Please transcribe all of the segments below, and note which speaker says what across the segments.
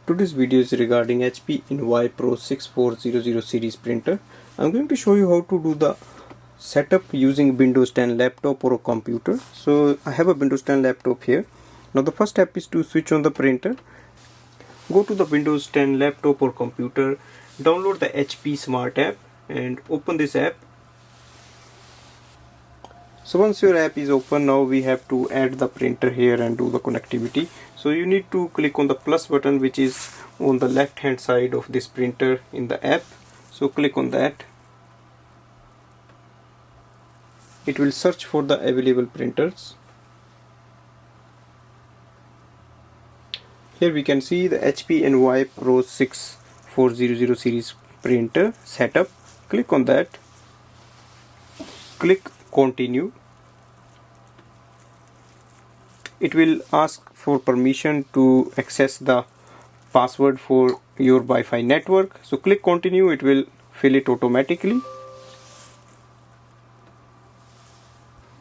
Speaker 1: Today's video is regarding HP Envy Pro 6400 series printer. I'm going to show you how to do the setup using Windows 10 laptop or a computer. So I have a Windows 10 laptop here. Now the first step is to switch on the printer. Go to the Windows 10 laptop or computer, download the HP Smart app and open this app. So once your app is open, now we have to add the printer here and do the connectivity. So you need to click on the plus button which is on the left hand side of this printer in the app. So click on that. It will search for the available printers. Here we can see the HP Envy Pro 6400 series printer setup. Click on that. Click continue. It will ask for permission to access the password for your Wi-Fi network. So click continue, it will fill it automatically.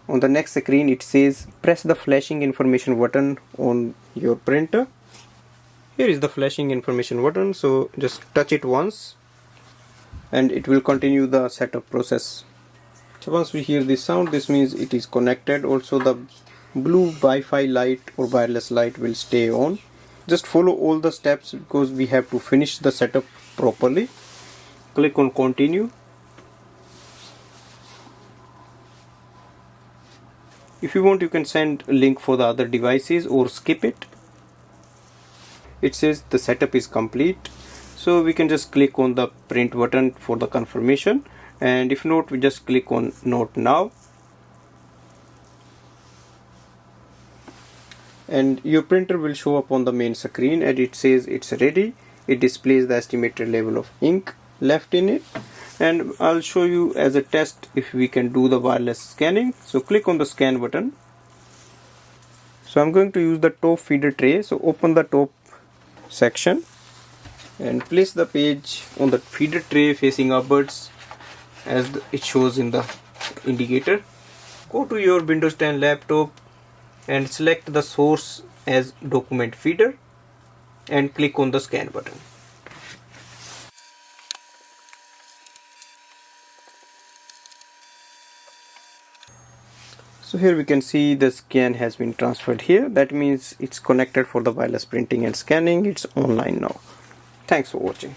Speaker 1: On the next screen it says press the flashing information button on your printer. Here is the flashing information button, so just touch it once and it will continue the setup process. So once we hear this sound, this means it is connected. Also the blue Wi-Fi light or wireless light will stay on. Just follow all the steps because we have to finish the setup properly. Click on continue. If you want, you can send a link for the other devices or skip it. It says the setup is complete, so we can just click on the print button for the confirmation, and if not, we just click on not now. And your printer will show up on the main screen and it says it's ready. It displays the estimated level of ink left in it, and I'll show you as a test if we can do the wireless scanning. So click on the scan button. So I'm going to use the top feeder tray. So open the top section and place the page on the feeder tray facing upwards as it shows in the indicator. Go to your Windows 10 laptop and select the source as document feeder and click on the scan button. So here we can see the scan has been transferred here. That means it's connected for the wireless printing and scanning. It's online now. Thanks for watching.